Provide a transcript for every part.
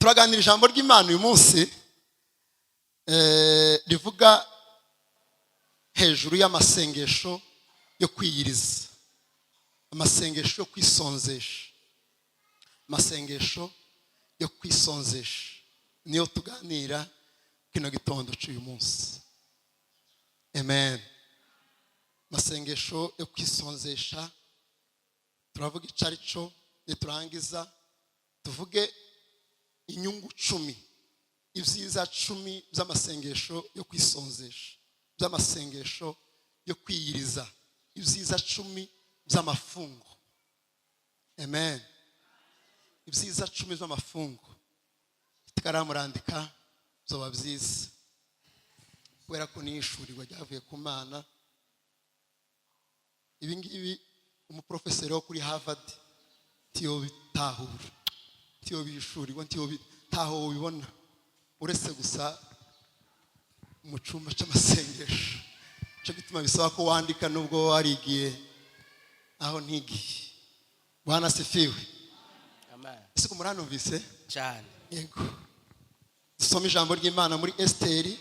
turaganira ijambo ry'Imana uyu munsi rivuga hejuru y'amasengesho yo kwiyiriza, amasengesho yo kwisonzesha, amasengesho yo kwisonzesha niyo tuganira kino gitondo cy'uyu munsi. Amen. Amasengesho yo kwisonzesha turavuga icari cyo, niturangiza tuvuge inyungu 10, ibyiza 10 by'amasengesho yo kwisonzesha, by'amasengesho yo kwiyiriza, ibyiza 10 by'amafungo. Amen. Ibyiza 10 by'amafungo tikaramurandika byoba byiza, kubera ko ni ishuri ryavuye ku Mana. Ibi ngibi umuprofeseri wo kuri Harvard tiyo bitahura, tiyo bishuri ngo tiyo bitaho ubibona, uretse gusa mu cyumba cy'amasengesho. Cyo gituma bisaba ko wandika nubwo warigiye aho ntigiye. Bwana sifiwe. Amen. Ese ko muranumvise cyane? Yego. Dusome ijambo ry'Imana muri Esteri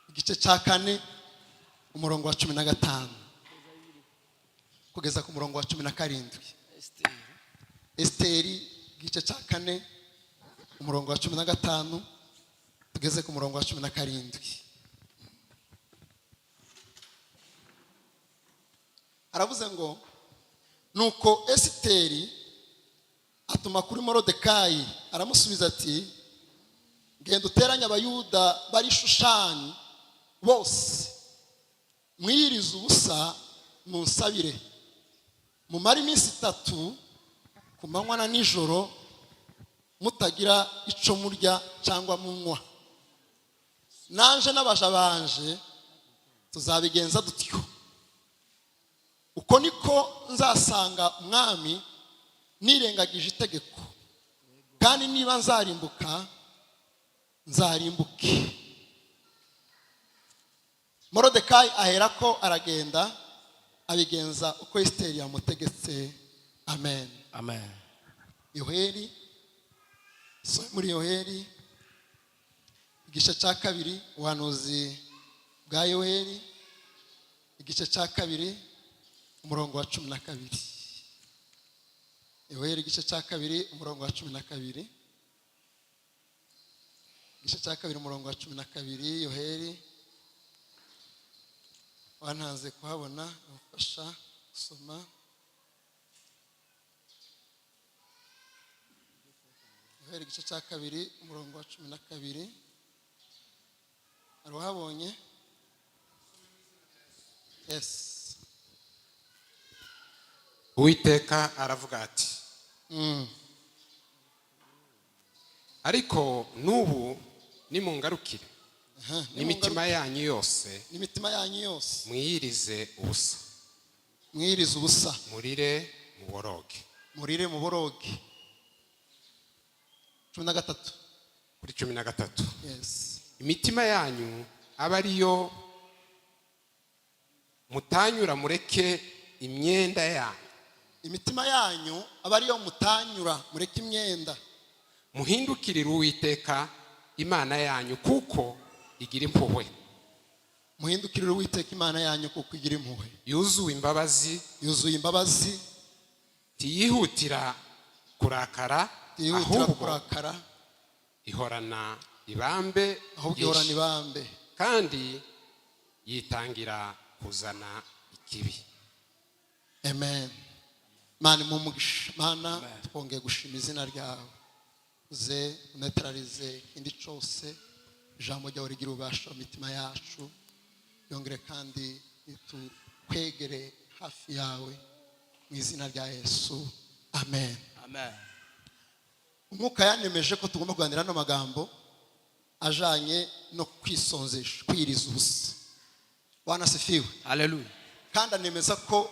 igice cya 4 umurongo wa 15 kugeza ku murongo wa 17. Esteri igice cya 4 umurongo wa 15 tugeze ku murongo wa 17. Aravuze ngo nuko Esteri atuma kuri Morodekayi, aramusubiza ati genda uteranya abayuda bari Shushani bose, mwiyirize ubusa munsabire, mumara iminsi 3 ku manywa na nijoro mutagira ico murya cyangwa munywa. Nanje n'abaja banje tuzabigenza dutyo. Uko niko nzasanga umwami nirengagije itegeko, kandi niba nzarimbuka nzarimbuke. Morodekayi aherako aragenda abigenza uko Esteri yamutegetse. Amen. Amen. Yoheri, so muri Yoheri igice cya 2, ubuhanuzi bwa Yoheri igice cya 2 umurongo wa 12. Yoheri igice cya 2 umurongo wa 12. Igice cya 2 umurongo wa 12. Yoheri wantanze kuhabona, ufasha gusoma. Yoheri igice cya 2 umurongo wa 12. Aruhabonye? Yes. Uwiteka aravuga ati ariko nubu nimungarukire n'imitima yanyu yose, n'imitima yanyu yose mwiyirize ubusa, mwiyirize ubusa, murire muboroge, murire muboroge. 13 kuri 13. Yes. Imitima yanyu aba ariyo mutanyura, mureke imyenda yanyu. Imitima yanyu aba ariyo mutanyura, mureke imyenda. Muhindukirire Uwiteka Imana yanyu kuko igira impuhwe. Muhindukirire Uwiteka Imana yanyu kuko igira impuhwe. Yuzuye imbabazi, yuzuye imbabazi, tiyihutira kurakara, ahubwo ihorana ibambe, ahubwo ihorana ibambe, kandi yitangira kuzana ikibi. Amen. Mana mumugisha, Mana twongeye gushima izina ryawe, uze unetralize indi cyose, ijambo ryawe rigira ubasha mu mitima yacu, yongere kandi tukwegere hafi yawe mu izina rya Yesu. Amen. Amen. Umwuka yanemeje ko tugomba kuganira n'amagambo ajanye no kwisonzesha, kwiriza ubusa. Bwana sifiwe. Hallelujah. Kandi anemeza ko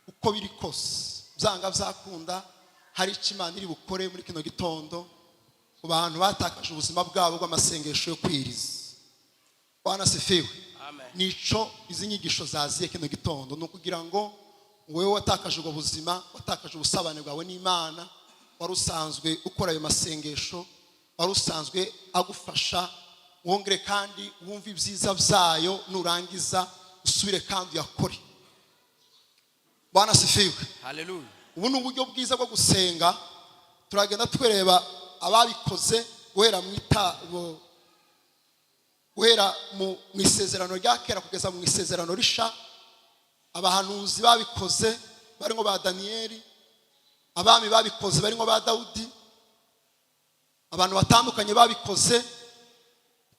uko biri kose byanga byakunda hari icyo Imana iri bukore muri kino gitondo ku bantu batakaje ubuzima bwabo bw'amasengesho yo kwiriza. Bwana sifiwe. Amen. Nico izi nyigisho zaziye kino gitondo, no kugira ngo wewe watakaje ubwo buzima, watakaje ubusabane bwawe n'Imana, wari usanzwe ukora ayo masengesho, wari usanzwe agufasha, wongere kandi wumve ibyiza byayo, nurangiza usubire kandi uyakore. Bwana asifiwe. Hallelujah. Ubu ni uburyo bwiza bwo gusenga. Turagenda twereba ababikoze guhera mu isezerano rya kera kugeza mu isezerano risha. Abahanuzi babikoze barimo ba Daniyeli, abami babikoze barimo ba Daudi, abantu batandukanye babikoze.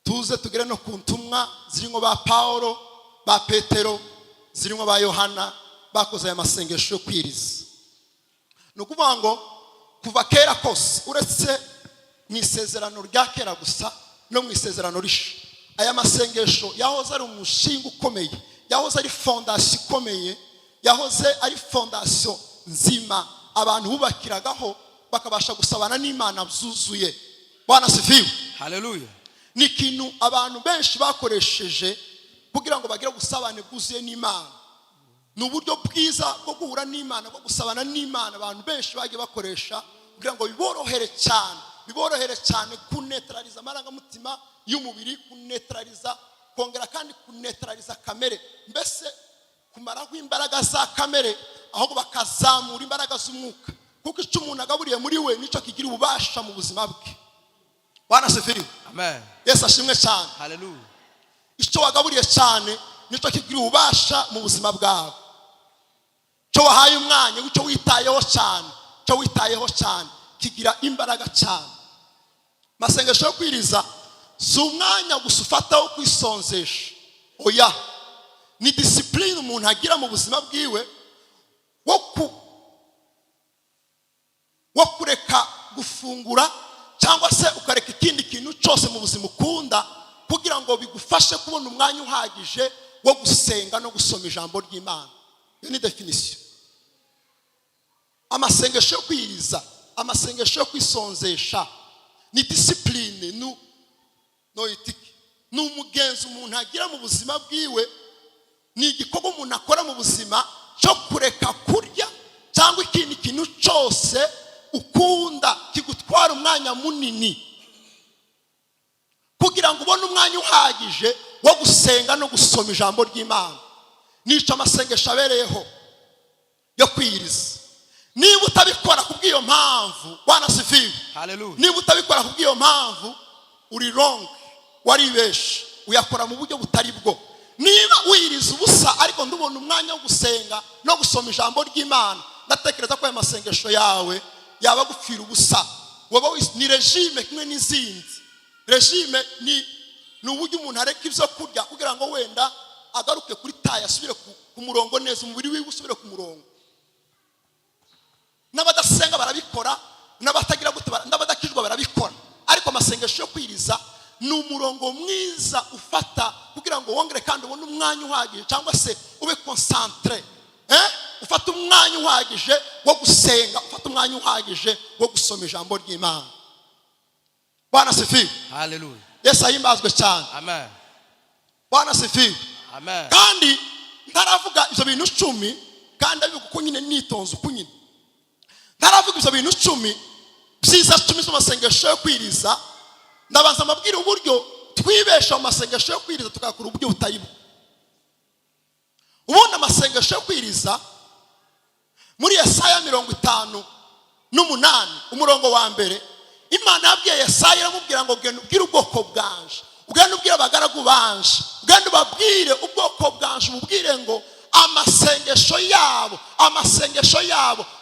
Tuze tugere no ku ntumwa zirimo ba Paulo, ba Petero, zirimo ba Yohana, bakoze aya masengesho yo kwiriza. Nukuvuga ngo kuva kera kose, uretse mu isezerano rya kera gusa no mu isezerano risha, aya masengesho yahoze ari umushinga ukomeye, yahoze ari fondation ikomeye, yahoze ari fondation nzima abantu bubakiragaho bakabasha gusabana n'Imana byuzuye. Bwana asifiwe. Hallelujah. Ni ikintu abantu benshi bakoresheje kugira ngo bagire gusabane bwuzuye n'Imana. Ni uburyo bwiza bwo guhura n'Imana, bwo gusabana n'Imana. Abantu benshi bagiye bakoresha kugira ngo biborohere cyane kunetraliza amarangamutima y'umubiri, kunetraliza, kongera kandi kunetraliza kamere, mbese kumaraho imbaraga za kamere, ahubwo bakazamura imbaraga z'umwuka, kuko icyo umuntu agaburiye muri we nicyo kigira ububasha mu buzima bwe. Bwana asifiwe. Amen. Yesu ashimwe cyane. Hallelujah. Icyo wagaburiye cyane nicyo kigira ububasha mu buzima bwawe. Cyo wahaye umwanya, icyo witayeho cyane kigira imbaraga cyane. Masengesho yo kwiriza si umwanya gusa ufata wo kwisonzesha. Oya, ni discipline umuntu agira mu buzima bwiwe wo kureka gufungura, cyangwa se ukareka ikindi kintu cyose mu buzima ukunda, kugira ngo bigufashe kubona umwanya uhagije wo gusenga no gusoma ijambo ry'Imana. Iyo ni definition. Amasengesho yo kwiriza, amasengesho yo kwisonzesha ni discipline, ni umugenzo umuntu agira mu buzima bwiwe, ni igikorwa umuntu akora mu buzima cyo kureka kurya cyangwa ikindi kintu cyose ukunda kigutwara umwanya munini, kugira ngo ubone umwanya uhagije wo gusenga no gusoma ijambo ry'Imana. Nicyo amasengesho abereyeho yo kwiriza. Niba utabikora kubw'iyo mpamvu, Bwana asifiwe. Hallelujah. Niba utabikora kubw'iyo mpamvu, uri wrong, waribeshe, uyakora mu buryo butari bwo. Niba wiriza ubusa ariko ndubona umwanya wo gusenga no gusoma ijambo ry'Imana, ndatekereza ko aya masengesho yawe yaba gupfira ubusa. Ni regime kimwe n'izindi. Regime ni uburyo umuntu areka ibyo kurya kugira ngo wenda agaruke kuri tayi, asubire ku murongo neza, umubiri wiwe usubire ku murongo. N'abadasenga barabikora, n'abatagira gute, n'abadakijwa barabikora. Ariko amasengesho yo kwiriza ni umurongo mwiza ufata kugira ngo wongere kandi ubone umwanya uhagije, cyangwa se ube concentré, ufata umwanya uhagije wo gusenga, ufata umwanya uhagije wo gusoma ijambo ry'Imana. Bwana asifiwe. Hallelujah. Yesu ahimbazwe cyane. Amen. Bwana asifiwe. Amen. Kandi ntaravuga ibyo bintu 10, kandi abivuga uko nyine nitonze uko nyine. Ntaravuga ibyo bintu 10 byiza 10 z'amasengesho yo kwiriza. Ndabanza amabwira uburyo twibesha mu masengesho yo kwiriza tukakora uburyo butayibo. Ubundi amasengesho yo kwiriza muri Yesaya 58 umurongo wa mbere, Imana yabwiye Yesaya iramubwira ngo genda ubwire ubwoko bwanje, ugenda ubwire abagaragu banje, ugenda ubabwire ubwoko bwanje, umubwire ngo amasengesho yabo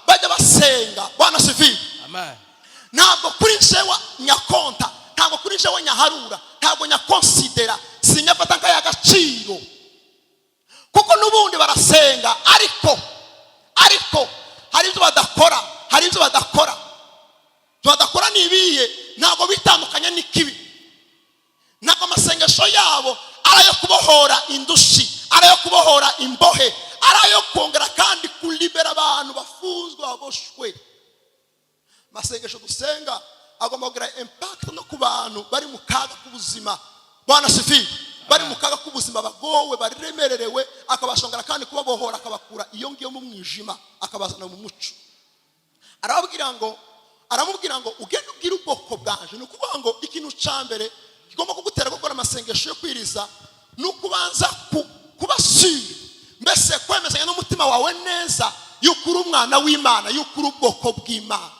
bajya basenga. Bwana asifiwe. Amen. Ntabwo kuri njewe nyakonta, ntabwo kuri njewe nyaharura, ntabwo nyakonsidera, sinyafata nk'ay'agaciro, kuko n'ubundi barasenga, ariko hari ibyo badakora, nibiye, ntabwo bitandukanye n'ikibi. Ntabwo amasengesho yabo arayo kubohora indushi, arayo kubohora imbohe, arayo kongera kandi kulibera abantu bafuzwa baboshwe. Masengesho dusenga agomba kugira impact no ku bantu bari mu kaga k'ubuzima. Bwana asifiwe. Bari mu kaga k'ubuzima, bagowe, baremererewe, akabashongera kandi kubabohora, akabakura iyo ngiyo mu mwijima, akabazana mu muco. Aramubwira ngo ugende ubwire ubwoko bwanje, biratangaje ni ukuvuga ngo ikintu cya mbere kigomba kugutera gukora amasengesho yo kwiriza ni ukubanza kubashyira mbese kwemezanya n'umutima wawe neza yuko uri umwana w'Imana, yuko uri ubwoko bw'Imana.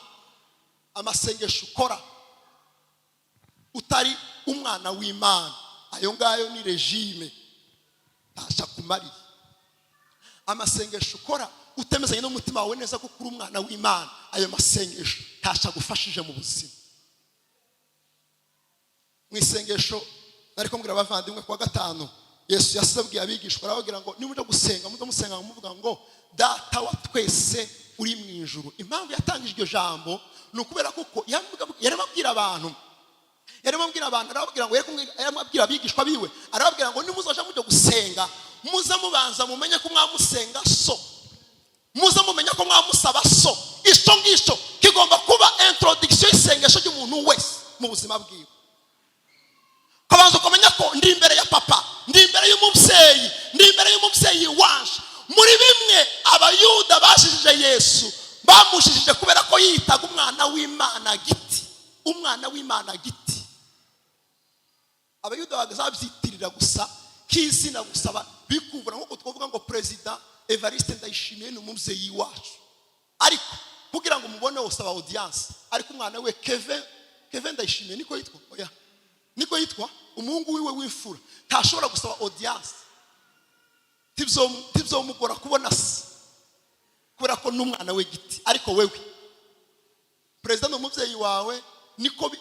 Amasengesho ukora utari umwana w'Imana, ayo ngayo ni regime ntasha kumariye. Amasengesho ukora utemezanye n'umutima wawe neza kuko uri umwana w'Imana, ayo masengesho ntasha gufashije mu buzima. Mu isengesho nariko mbwira abavandimwe kwa gatanu, Yesu yasabwiye abigishwa arabagira ngo nimuja gusenga musenga muvuga ngo data wa twese uri mu ijuru. Impamvu yatangije iryo jambo ni ukubera kuko yaramabwira abantu arababwira ngo yaramabwira abigishwa biwe arababwira ngo nimuzoja mujya gusenga muza mubanza mumenye ko mwamusenga so, muza mumenye ko mwamusaba so. Ico ngisho kigomba kuba introduction y'isengesho ry'umuntu wese mu buzima bwiwe. Kabanza kumenya ko ndi imbere ya papa, ndi imbere y'umubyeyi, ndi imbere y'umubyeyi wanje. Muri bimwe abayuda bashishije Yesu bamushishije kubera ko yitaga umwana w'Imana giti, umwana w'Imana giti. Abayuda bagazabyitirira gusa kizina gusaba bikuvura nko twavuga ngo president Evariste Ndayishimiye ni umubyeyi wacu, ariko kugira ngo mubone usaba audience, ariko umwana we Kevin Ndayishimiye niko yitwa, oya niko yitwa, umuhungu wiwe w'imfura ntashobora gusaba audience. Tibzomugora kubona se kubera ko n'umwana we giti. Ariko wewe president n'umubyeyi wawe niko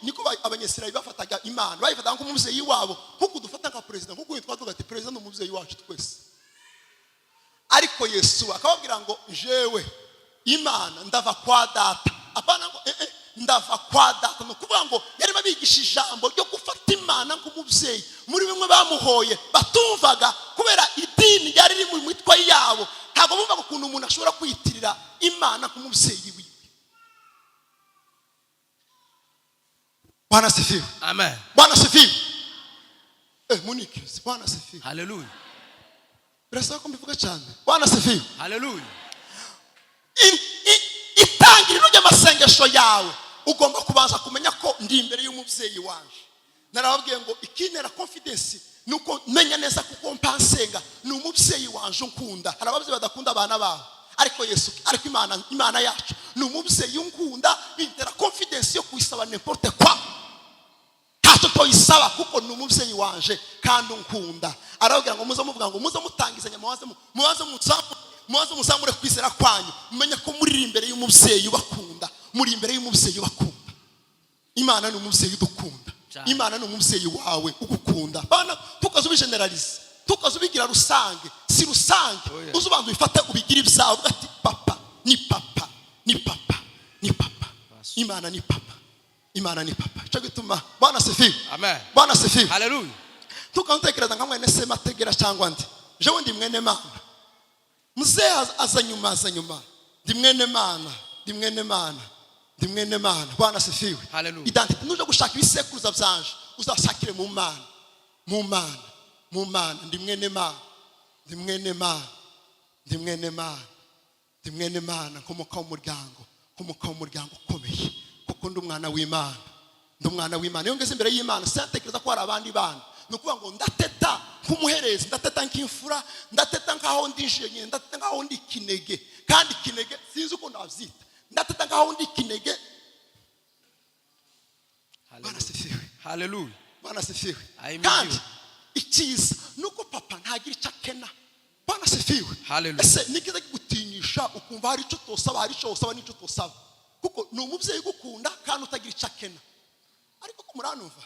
abanyesirayeli bafataga Imana, bayifataga nk'umubyeyi wabo, nkuko dufata nka president, nkuko yitwa tuvuga ati president n'umubyeyi wacu twese. Ariko Yesu akababwira ngo jewe Imana ndava kwa data, apana ngo ndava kwa data. No kuvuga ngo yari babigisha ijambo ryo gufata Imana nk'umubyeyi. Muri bimwe bamuhoye batumvaga kubera idini yari riri mu mitwe yabo, ntabwo bumvaga ukuntu umuntu ashobora kwiyitirira Imana nk'umubyeyi wiwe. Bwana sifiwe. Amen. Bwana sifiwe. Munike, Bwana sifiwe. Hallelujah. Birasa ko mbivuga cyane. Bwana sifiwe. Hallelujah. Itangiriro ry'amasengesho yawe ugomba kubanza kumenya ko ndi imbere y'umubyeyi wanje. Narababwiye ngo ikinera confidence nuko menya neza kuko mpansenga ni umubyeyi wanje unkunda. Hari ababyeyi badakunda abana babo, ariko Yesu, ariko Imana yacu ni umubyeyi unkunda, bintera confidence yo kwisaba n'importe quoi. Ntacyo toyisaba kuko ni umubyeyi wanje kandi unkunda. Arababwira ngo muze muvuga ngo muze mutangizanya muwaze muzamure kwizera kwanyu, mumenye ko muri imbere y'umubyeyi ubakunda, muri imbere y'umubyeyi ubakunda. Imana ni umubyeyi udukunda, Imana ni umubyeyi wawe ugukunda. Bana tukazubigeneralize, tukazubigira rusange, si rusange. Uzubanza ubifate ubigira ibyawe ati papa ni papa, ni papa, ni papa. Imana ni papa, Imana ni papa. Cyo gituma Bwana sifiwe. Amen. Bwana sifiwe. Hallelujah. Tukantekereza nka mwene se mategera cyangwa ndi jewe ndi mwene Mana, muzee aza nyuma ndi mwene Mana, ndi mwene Mana, ndi mwene Mana. Bwana sifiwe. Hallelujah. Identity nuje gushaka ibisekuruza byanje uzasakire mu Mana, mu Mana, mu Mana. Ndi mwene Mana, ndi mwene Mana, ndi mwene Mana, ndi mwene Mana. Komoka mu muryango ukomeye kuko ndi umwana w'Imana, ndi umwana w'Imana. Iyo ngeze imbere y'Imana sintekereza ko hari abandi bana, nukuvuga ngo ndateta nk'umuherezi, ndateta nk'imfura, ndateta nkaho ndinjiye nyine, ndateta nkaho ndi kinege. Kandi kinege sinzi uko ndavyita, ndateta nkaho ndi kinege. Bwana sifiwe. Hallelujah. Bwana sifiwe. Kandi ikiza nuko papa ntagira icyo akena. Bwana sifiwe. Hallelujah. Ese nikiza kugutinyisha ukumva hari icyo tosaba, hari icyo usaba n'icyo tosaba, kuko ni umubyeyi ugukunda kandi utagira icyo akena. Ariko ko muranumva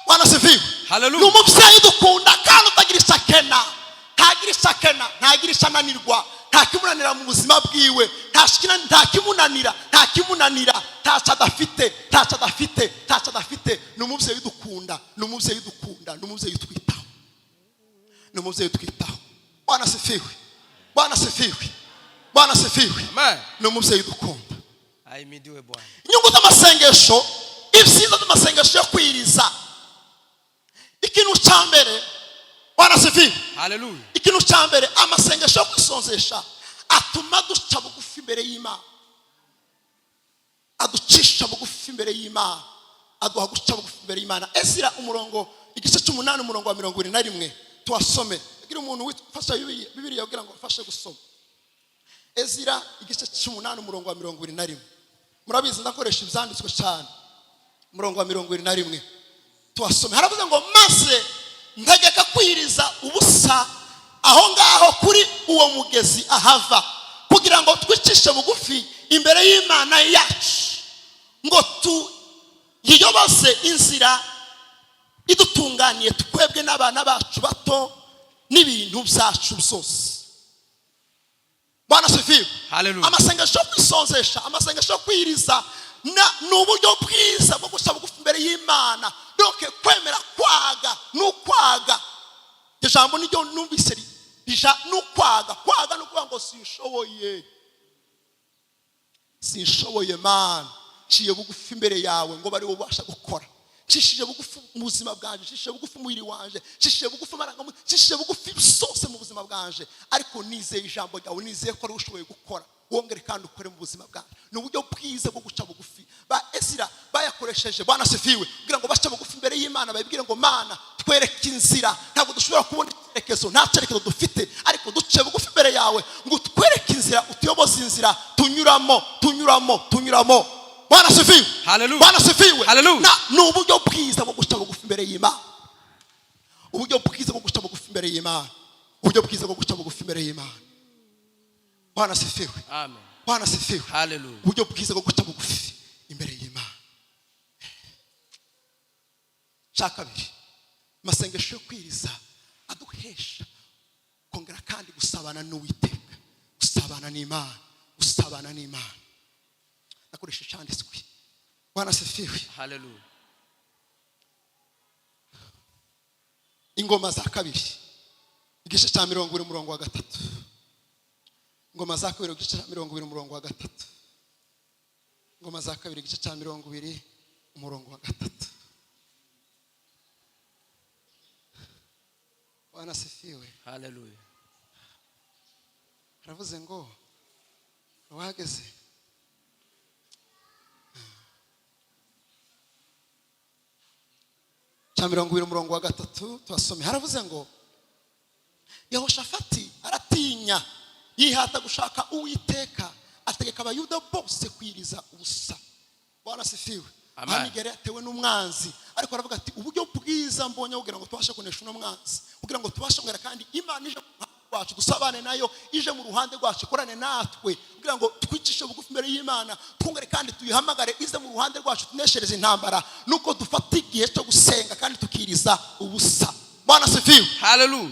Bwana sifiwe. Hallelujah. Ni umubyeyi udukunda kandi utagira icyo akena, ntagira icyo akena, ntagira icyo ananirwa, ntakimunanira mu buzima bwiwe, ntakimunanira, ntacyo adafite. Ni umubyeyi udukunda, ni umubyeyi udukunda, ni umubyeyi utwitaho, ni umubyeyi utwitaho. Bwana sifiwe. Bwana sifiwe. Bwana sifiwe. Amen. Ni umubyeyi udukunda. Ahimidiwe Bwana. Inyungu z'amasengesho, ibyiza by'amasengesho yo kwiriza, ikintu cya mbere. Bwana sifiwe. Hallelujah. Ikintu cya mbere, amasengesho yo kwisonzesha atuma duca bugufi imbere y'Imana. aducisha bugufi imbere y'Imana, aduha guca bugufi imbere y'Imana. Ezira umurongo igice cy'umunani umurongo wa 21 tuhasome. Gira umuntu wifasha Bibiliya kugira ngo afashe gusoma. Ezira igice cy'umunani umurongo wa 21. Murabizi ndakoresha ibyanditswe cyane. Umurongo wa 21 tuhasome. Haravuze ngo maze ntegeka kwiriza ubusa aho ngaho kuri uwo mugezi ahava, kugira ngo twicishe bugufi imbere y'Imana yacu, ngo yiyoboze inzira idutunganiye twebwe n'abana bacu bato n'ibintu byacu byose. Bwana sifiwe. Hallelujah. Amasengesho kwisonzesha, amasengesho kwiriza n'uburyo bwiza bwo gusaba bugufi imbere y'Imana. Donc kwemera kwaga n'ukwaga. Ijambo niryo numvise rija n'ukwaga. Kwaga n'ukuvuga ngo sinshoboye Mana, ciye bugufi imbere yawe ngo bari ubasha gukora. Cishije bugufi mu buzima bwanje, cishije bugufi muhiri wanje, cishije bugufi maranga, cishije bugufi sose mu buzima bwanje, ariko nizeye ijambo ryawe, nizeye ko ari ushoboye gukora. Wongere kandi ukore mu buzima bwanje. Ni uburyo bwiza bwo guca bugufi. Ba Ezira bayakoresheje, Bwana sifiwe, kugira ngo bace bugufi imbere y'Imana, babibwire ngo Mana twereke inzira. Ntabwo dushobora kubona icyerekezo, nta cyerekezo dufite, ariko duce bugufi imbere yawe ngo twereke inzira, utuyoboze inzira tunyuramo. Bwana sifiwe. Hallelujah. Bwana sifiwe. Hallelujah. Ni uburyo bwiza bwo guca bugufi imbere y'Imana. Uburyo bwiza bwo guca bugufi imbere y'Imana. Uburyo bwiza bwo guca bugufi imbere y'Imana. Bwana sifiwe. Amen. Bwana sifiwe. Hallelujah. Uburyo bwiza bwo guca bugufi imbere y'Imana. Kabiri, amasengesho yo kwiriza aduhesha kongera kandi gusabana n'Uwiteka, gusabana n'Imana. Nakoresha cyanditswe. Bwana sifiwe. Hallelujah. Ingoma za kabiri igice cya 20 umurongo wa 3. Ingoma za kabiri igice cya 20 umurongo wa 3. Ingoma za kabiri igice cya 20 umurongo wa 3. Bwana sifiwe. Hallelujah. Haravuze ngo wageze cya 20 umurongo wa 3 twasome. Haravuze ngo Yehoshafati aratinya, yihata gushaka Uwiteka, ategeka abayuda bose kwiriza ubusa. Bwana sifiwe. Amigere atewe n'umwanzi, ariko aravuga ati uburyo bwiza mbonye kugira ngo tubashe kunesha no mwanzi, kugira ngo tubashe ngera kandi Imana ije rwacu dusabane nayo, ije mu ruhande rwacu ikorane natwe, kugira ngo twicishe bugufi imbere y'Imana, twongere kandi tuyihamagare ize mu ruhande rwacu tuneshereze intambara, nuko dufata igihe cyo gusenga kandi tukiriza ubusa. Bwana sifiwe. Hallelujah.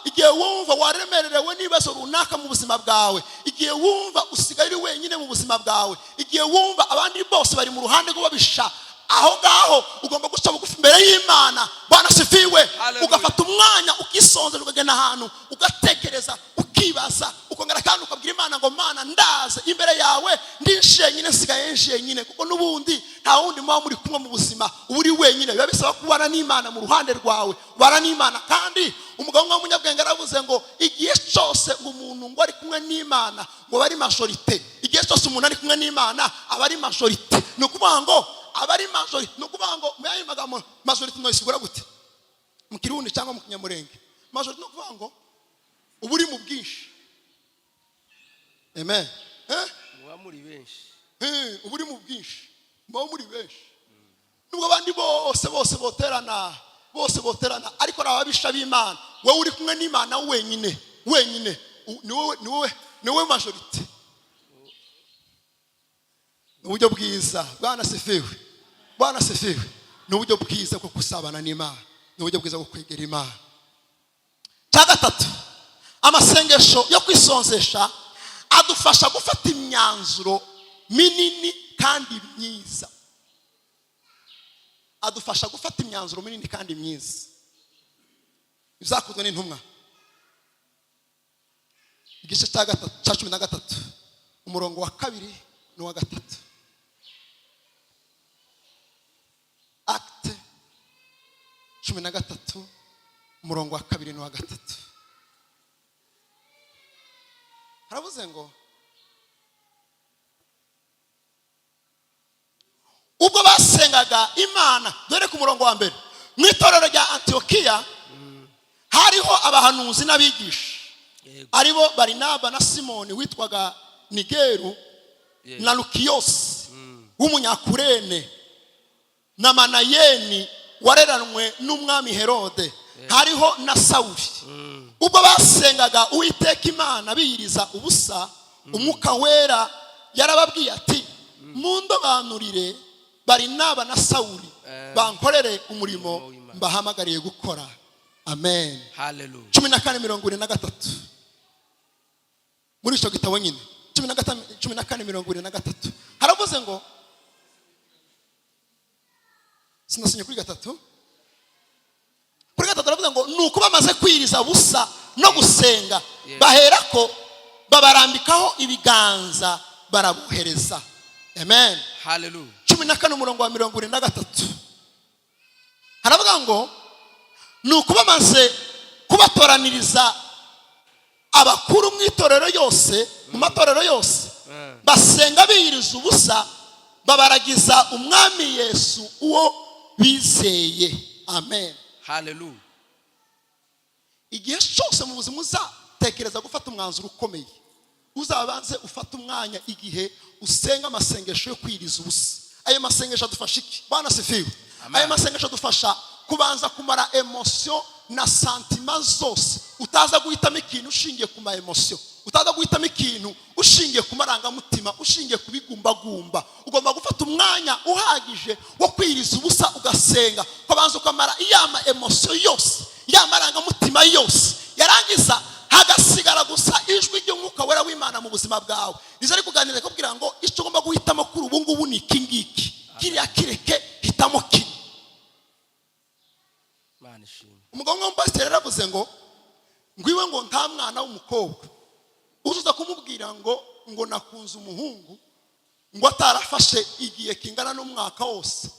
Igihe wumva waremererewe n'ibibazo runaka mu buzima bwawe, igihe wumva usigaye wenyine mu buzima bwawe, igihe wumva abandi bose bari mu ruhande rw'ababisha, aho ngaho ugomba guca bugufi imbere y'Imana. Bwana sifiwe. Ugafata umwanya ukisonzera, ukagenda ahantu ugatekereza, ukibaza, ukongera kandi ukabwira Imana ngo Mana ndaze imbere yawe ndishiye nyine, nsigaye nshiye nyine, kuko n'ubundi nta wundi muba muri kumwe mu buzima, uri wenyine. Biba bisaba kubana n'Imana mu ruhande rwawe, ubana n'Imana. Kandi umugabo w'umunyabwenge aravuze ngo igihe cyose umuntu ngo ari kumwe n'Imana ngo bari majorite, igihe cyose umuntu ari kumwe n'Imana aba ari majorite. Ni ukuvuga ngo abari majorite, ni ukuvuga ngo muyayi magambo majorite noyisigura gute mu Kirundi cyangwa mu Kinyamurenge? Majorite ni ukuvuga ngo uba uri mu bwinshi. Amen. Muba muri benshi. Uba uri mu bwinshi, muba muri benshi. Nubwo abandi bose boterana, ariko ababisha b'Imana, wowe uri kumwe n'Imana wenyine, ni wowe majorite. Ni uburyo bwiza. Bwana sifiwe. Bwana sifiwe. Ni uburyo bwiza bwo kusabana n'Imana, ni uburyo bwiza bwo kwegera Imana. Gatatu, amasengesho yo kwisonzesha adufasha gufata imyanzuro minini kandi myiza. Adufasha gufata imyanzuro minini kandi myiza. Bizakozwe n'intumwa igice cya 13 umurongo wa 2 n'uwa 3. Acte 13 umurongo wa 2 n'uwa 3. Haravuze ngo ubwo basengaga Imana. Dore ku murongo wa mbere mu itorero rya Antiokiya hariho abahanuzi n'abigisha, aribo Barinaba na Simoni witwaga Nigeru na Lukiyosi w'umunyakurene na Manayeni wareranwe n'umwami Herode, hariho na Sawuli. Ubwo basengaga Uwiteka Imana biyiriza ubusa, umwuka wera yarababwiye ati mundobanurire Barinaba na Sawuli bankorere umurimo mbahamagariye gukora. Amen. Hallelujah. 14:23 muri icyo gitabo nyine 14:23 haravuze ngo, sinasinye kuri gatatu haravuze ngo nuko bamaze kwiriza busa no gusenga baherako babarambikaho ibiganza barabuhereza. Amen. Hallelujah. 14:23 haravuga ngo nuko bamaze kubatoraniriza abakuru mu itorero yose, mu matorero yose, basenga biyiriza ubusa, babaragiza umwami Yesu uwo bizeye. Amen. Hallelujah. Igihe cyose mu buzima uzatekereza gufata umwanzuro ukomeye, uzabanze ufata umwanya igihe usenga amasengesho yo kwiriza ubusa. Ayo masengesho adufasha iki? Bwana sifiwe. Ayo masengesho adufasha kubanza kumara emotion na santima zose. Utaza guhitamo ikintu ushingiye ku ma emotion, utaza guhitamo ikintu ushingiye ku marangamutima, ushingiye ku bigumbagumba. Ugomba gufata umwanya uhagije wo kwiriza ubusa ugasenga, kubanza ukamara iyama emotion yose, ya marangamutima yose, yarangiza hagasigara gusa ijwi ry'umwuka wera w'Imana mu buzima bwawe. Nizo ari kuganira kubwira ngo icyo ugomba guhitamo kuri ubu ngubu ni iki ngiki, kiriya kireke hitamo kiri. Umugabo w'umupasiteri yaravuze ngo ngwiwe ngo nta mwana w'umukobwa uzuza kumubwira ngo nakunze umuhungu ngo atarafashe igihe kingana n'umwaka wose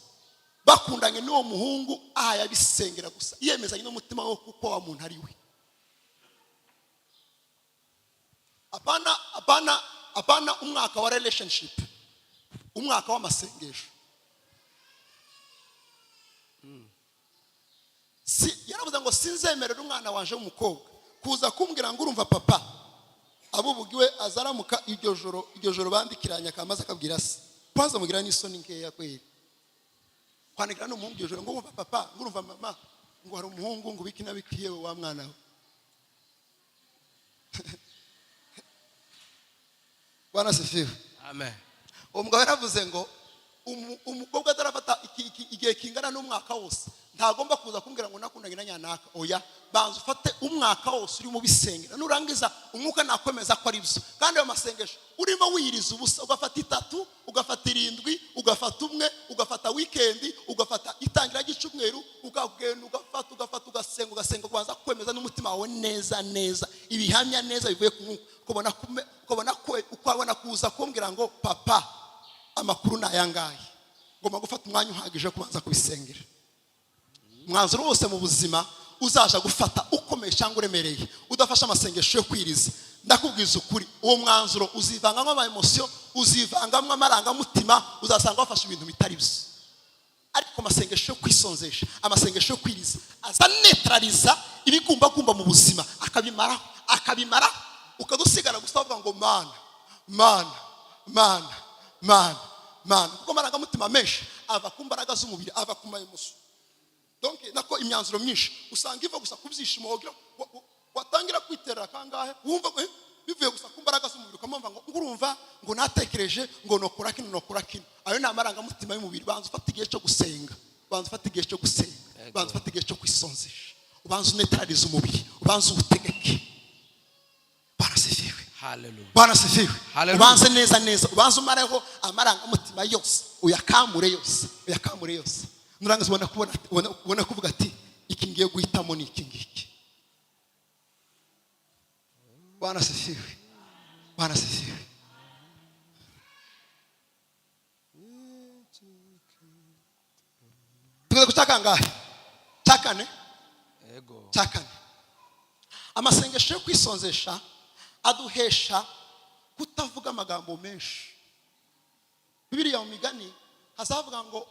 bakundanye n'uwo muhungu yabisengera gusa yemezanye n'umutima we kuko wa muntu ari we. Apana umwaka wa relationship, umwaka w'amasengesho. Yaravuze ngo sinzemerera umwana wanje w'umukobwa kuza kumbwira ngo urumva papa abubugiwe azaramuka iryo joro bandikiranya kamaze akabwira se kwaza mugira n'isoni nkeya kweri kwandikira n'umuhungu iryo joro ngo urumva papa ngo urumva mama ngo hari umuhungu ngo biki nabikiye wa mwana we. Bwana sifiwe. Amen. Umugabo yaravuze ngo umukobwa atarafata igihe kingana n'umwaka wose ntagomba kuza kumbwira ngo nakundanye na nyanaka. Oya, banza ufate umwaka wose uri mu bisengera, nurangiza umwuka nakwemeza ko ari byo. Kandi ayo masengesho urimo wiyiriza ubusa, ugafata 3, ugafata 7, ugafata 1, ugafata weekend, ugafata itangira ry'icumweru, ugagenda ugasenga kubanza kwemeza n'umutima wawe neza ibihamya neza bivuye ku mwuka, kubona ukabona kuza kumbwira ngo papa amakuru nayangaye. Ngomba gufata umwanya uhagije kubanza kubisengera. Mwanzuro wose mu buzima uzaje gufata ukomeye cyangwa uremereye udafasha amasengesho yo kwiriza, ndakubwiza ukuri uwo mwanzuro uzivangamo ama emotion, uzivangamo amarangamutima, uzasanga wafashe ibintu bitari byo. Ariko amasengesho yo kwisonzesha, amasengesho yo kwiriza aza neutraliza ibigumbagumba mu buzima, akabimara ukadusigara gusa uvuga ngo mana. Kuko amarangamutima menshi ava ku mbaraga z'umubiri, ava ku ma emotion. Donc nako imyanzuro myinshi usanga iva gusa kubyishimo, watangira kwiterera kangahe wumva bivuye gusa ku mbaraga z'umubiri, ukamumva ngo ngurumva ngo natekereje ngo nokora kino. Ayo ni amarangamutima y'umubiri. Banza ufata igihe cyo gusenga, banza ufata igihe cyo kwisonzesha, ubanza unetralize umubiri, ubanza ubutegeke. Bwana sifiwe. Hallelujah. Bwana sifiwe. Ubanze neza, ubanze umareho amarangamutima yose, uyakamure yose. Nurangiza ubona kuvuga ati iki ngiye guhitamo ni iki ngiki. Bwana sifiwe. Tukaza kuchaka ngahe? Chakane. Ego. Chakane. Amasengesho yo kwisonzesha aduhesha kutavuga amagambo menshi. Bibiliya mu migani hazavuga ngo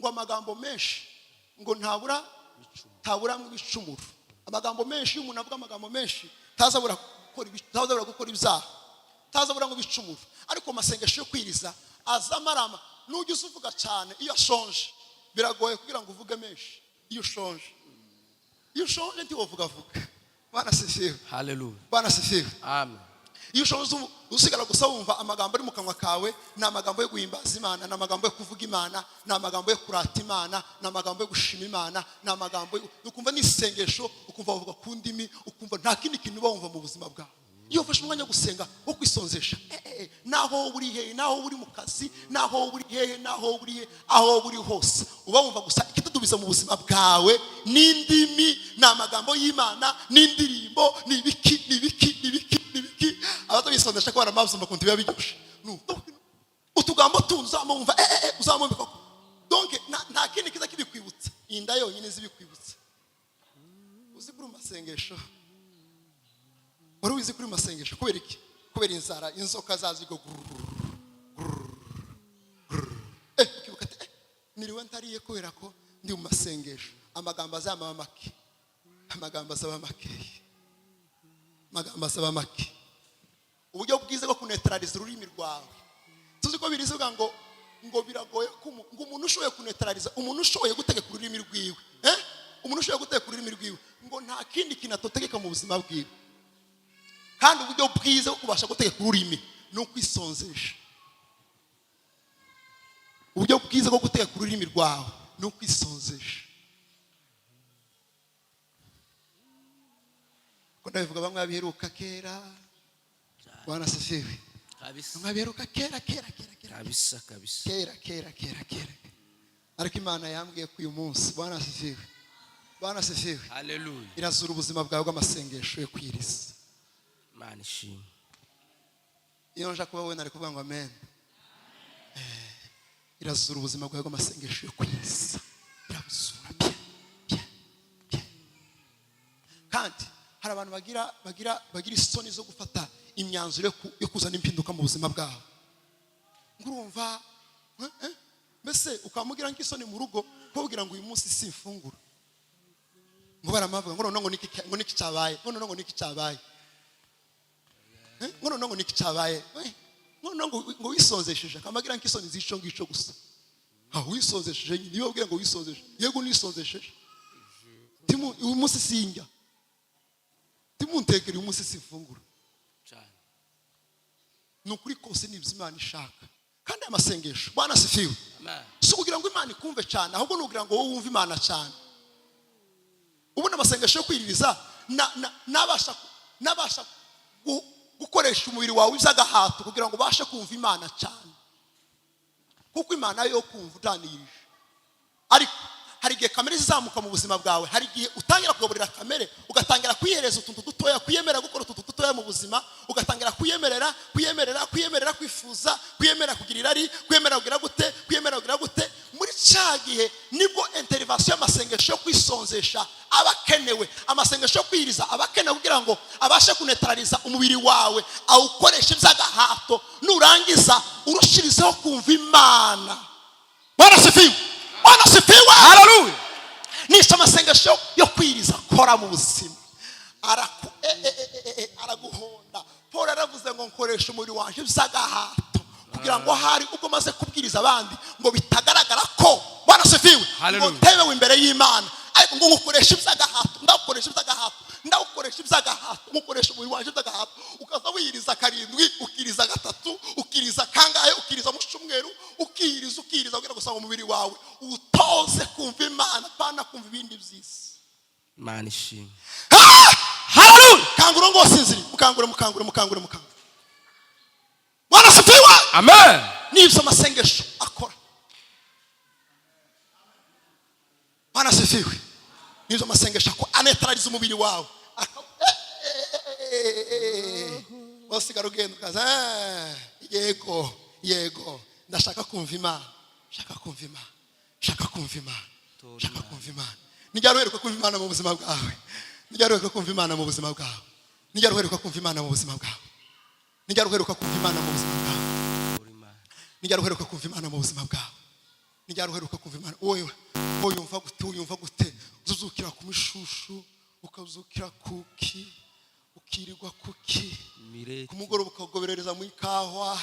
amagambo menshi ngo ntabura mu bicumuro. Amagambo menshi, umuntu avuga amagambo menshi tazabura gukora ibyaha, tazabura ngo bicumuro. Ariko amasengesho yo kwiriza azamarama. Nujya uvuga cyane iyo ashonje biragoye kugira ngo uvuge menshi. Iyo ushonje ntiwovuga. Bwana sifiwe. Hallelujah. Bwana sifiwe. Amen. Iyo ushonje usigara gusa wumva amagambo ari mu kanwa kawe, ni amagambo yo guhimbaza Imana, ni amagambo yo kuvuga Imana, ni amagambo yo kurata Imana, ni amagambo yo gushima Imana, ni amagambo ukumva n'isengesho, ukumva uvuga ku ndimi, ukumva nta kindi kintu uba wumva mu buzima bwawe. Iyo ufashe umwanya wo gusenga wo kwisonzesha, naho uri hehe, naho uri mu kazi, naho uri hehe, naho uri he, aho uri hose uba wumva gusa ikitudubiza mu buzima bwawe n'indimi, ni amagambo y'Imana, n'indirimbo, n'ibiki. Abatabisonzesha ko baramazumva kuntu biba biryoshe. Utugambo tunzamumva uzamumva. Donc nta kindi kiza kibikwibutsa. Inda yonyine zibikwibutsa. Uzi kuri masengesho. Wari uzi kuri masengesho kubera iki? Kubera inzara, inzoka zazigo. Ukibuka niriwe ntariye kubera ko ndi mu masengesho. Amagambo azama make. Amagambo asaba make. Uburyo bwiza bwo kunetraliza ururimi rwawe. Tuzi ko birivuga ngo biragoye ko umuntu ushoboye kunetraliza, umuntu ushoboye gutegeka ururimi rwiwe, umuntu ushoboye gutegeka ururimi rwiwe ngo nta kindi kintu atotegeka mu buzima bwiwe. Kandi uburyo bwiza bwo kubasha gutegeka ururimi ni ukwisonzesha. Uburyo bwiza bwo gutegeka ururimi rwawe ni ukwisonzesha. Ko ndabivuga bamwe abiheruka kera. Bwana sifiwe. Kabisa. Mwaberuka kera. Kabisa. Kera. Ariko Imana yambwiye ko uyu munsi, Bwana sifiwe. Hallelujah. Irazura ubuzima bwawe bw'amasengesho yo kwiriza. Imana ishimwe. Iyo nje kuba wowe nari kuvuga ngo amen. Irazura ubuzima bwawe bw'amasengesho yo kwiriza. Irazura pya. Kandi hari abantu bagira isoni zo gufata imyanzuro yo kuzana impinduka mu buzima bwawe. Ngurumva mbese ukamugira nk'isoni mu rugo kubwira ngo uyu munsi simfungura. Ngo baramavuga ngo niki cyabaye. Ngo niki cyabaye. Ngo wisonzesheje kamagira nk'isoni zico ngico gusa. Wisonzesheje nyine iyo ubwira ngo wisonzeshe. Yego nisonzesheje. Uyu munsi sinjya. Timuntekere uyu munsi simfungura. Nukuri kose nibyo Imana ishaka. Kandi amasengesho Bwana sifiwe. Si kugira ngo Imana ikumve cyane, ahubwo nugira ngo wowe wumve Imana cyane. Ubu n'amasengesho yo kwiririza nabasha gukoresha umubiri wawe iby'agahato kugira ngo ubashe kumva Imana cyane. Kuko Imana yo kumva utanirije. Ariko hari igihe kamere zizamuka mu buzima bwawe, hari igihe utangira kugaburira kamere, ugatangira kwihereza utuntu dutoya, kwiyemera gukora utuntu dutoya mu buzima, ugatangira kwiyemerera, kwifuza, kwiyemera kugira irari, kwiyemera kugira gute. Muri cya gihe nibwo intervention y'amasengesho yo kwisonzesha abakenewe. Amasengesho yo kwiriza abakenewe kugira ngo abashe kunetraliza umubiri wawe, awukoreshe by'agahato, nurangiza urushirizeho kumva Imana. Bwana sifiwe. Hallelujah. Nisha amasengesho yo kwiriza kora mu buzima. Araguhonda. Paulo aravuze ngo nkoresha umubiri wanje by'agahato kugira ngo hari ubwo maze kubwiriza abandi ngo bitagaragara ko Bwana sifiwe ngo tewe imbere y'Imana. Ariko ngo ngukoresha iby'agahato, ndagukoresha iby'agahato, ngukoresha umubiri wanje by'agahato. Ukaza wiyiriza 7, ukiriza 3, ukiriza kangahe, ukiriza mu cyumweru, ukiriza kugira gusanga umubiri wawe utoze kumva Imana pana kumva ibindi by'isi. Imana ishimwe. Hallelujah. Kangura ngo sinziri, mukangure. Bwana sifiwe. Amen. Nibyo amasengesho akora. Bwana sifiwe. Nibyo amasengesho akora, anetraliza umubiri wawe. Wasigara ugenda ukaza yego ndashaka kumva Imana. Shaka kumva Imana. Nijyaruheruka kumva Imana mu buzima bwawe. Nijyaruheruka kumva Imana mu buzima bwawe. Nijyaruheruka kumva Imana mu buzima bwawe. Nijyaruheruka kumva Imana mu buzima bwawe. nijya ruheruka kumva Imana wowe yumva gute uzuzukira ku mishushu ukazukira kuki ukirirwa kuki kumugoroba ukagoberereza mu ikahwa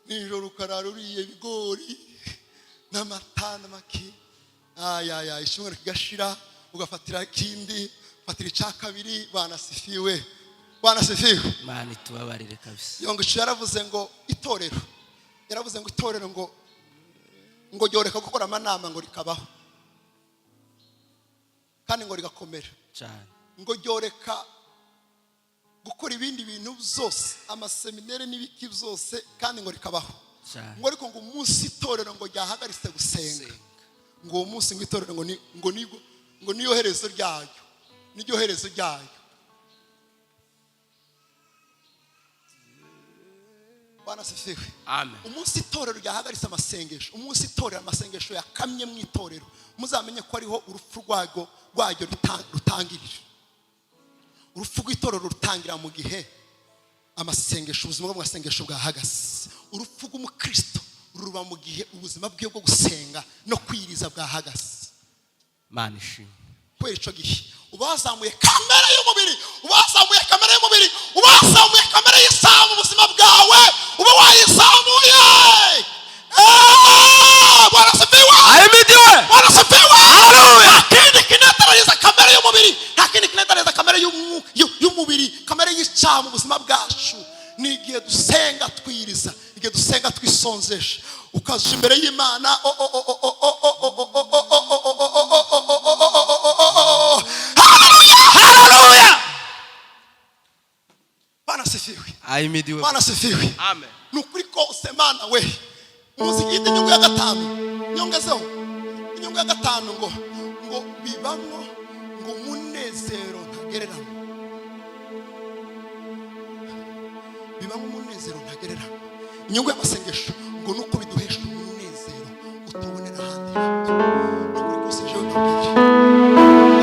nijoro ukarara uriye ibigori n'amata n'amaki ishimwe kigashira ugafatira ikindi ufatira icya kabiri banasifiwe Imana itubabarire kabisa. yongisho yaravuze ngo itorero ngo ryoreka gukora amanama ngo rikabaho kandi ngo rigakomera cyane, ngo ryoreka gukora ibindi bintu byose amaseminere n'ibiki byose kandi ngo rikabaho cyane. ngo ariko ngo umunsi itorero ngo ryahagaritse gusenga ngo uwo munsi ngo itorero ngo niyo herezo ryayo Bwana sifiwe. Amen. Umunsi itorero ryahagaritse amasengesho, umunsi itorero amasengesho yakamye mu itorero, muzamenye ko ariho urupfu rwaryo rutangirira. Urupfu rw'itorero rutangira mu gihe amasengesho, ubuzima bw'amasengesho bwahagaze. Urupfu rw'umukristo ruba mu gihe ubuzima bwe bwo gusenga no kwiriza bwahagaze. Imana ishimwe. Kwera ico gihe ubazamuye kamera y'umubiri, ubazamuye kamera y'isamu ubuzima bwawe uba wayisamuye. Bwana sifiwe. Ahimidiwe. Bwana sifiwe. Haleluya. Ntakindi kinetareza kamera y'umubiri, ntakindi kinetareza kamera y'umubiri, kamera y'isamu ubuzima bwacu. Ni igihe dusenga twiriza, igihe dusenga twisonzesha, ukaza imbere y'Imana Haleluya. Bwana sifiwe. Ahimidiwe. Bwana sifiwe. Amen. Nukuri kose Mana we. Muzigite inyungu ya gatanu. Nyongezeho. Inyungu ya gatanu ngo bibamwo ngo munezero ntagereranywa. Bibamwo munezero ntagereranywa. Inyungu y'amasengesho ngo nuko biduhesha umunezero utubonera ahandi. Nukuri kose je ndabwiye.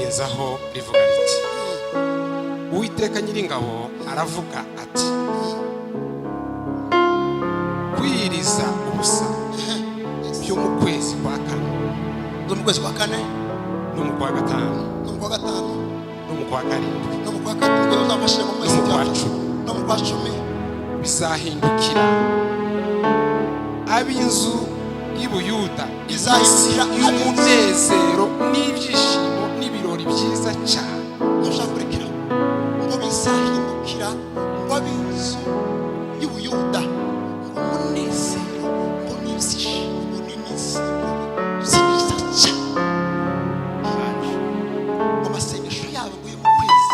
rirenzaho rivuga riti Uwiteka Nyiringabo aravuga ati kwiriza ubusa byo mu kwezi kwa kane no mu kwezi kwa kane no mu kwa gatanu no mu kwa gatanu no mu kwa karindwi no mu kwa karindwi uzafashe mu kwezi no mu kwa kwa cumi no mu kwa cumi bizahindukira ab'inzu y'Ubuyuda Bizahindukira y'umunezero n'ibyishimo n'ibirori byiza cyane. Nushaka kurikira ngo bizahindukira ngo ab'inzu y'Ubuyuda umunezero ngo n'ibyishimo n'imizero byiza cyane. Amasengesho yabo ngo mu kwezi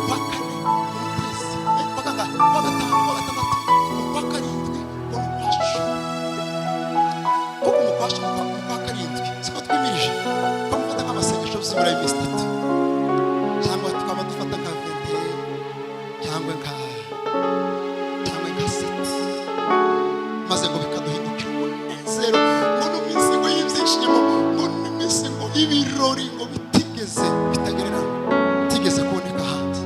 kwa kane mu kwezi kwa gatanu kwa gatandatu kwa karindwi ngo mubashe kuko mubashe kwa karindwi siko twimirije ko mufata nk'amasengesho byibura iminsi itatu cyangwa tukaba dufata nka 21 cyangwa nka seti maze ngo bikaduhindukira umunezero ngo n'umunsi ngo y'ibyishimo ngo n'iminsi ngo y'ibirori ngo bitagerera tigeze kuboneka ahandi.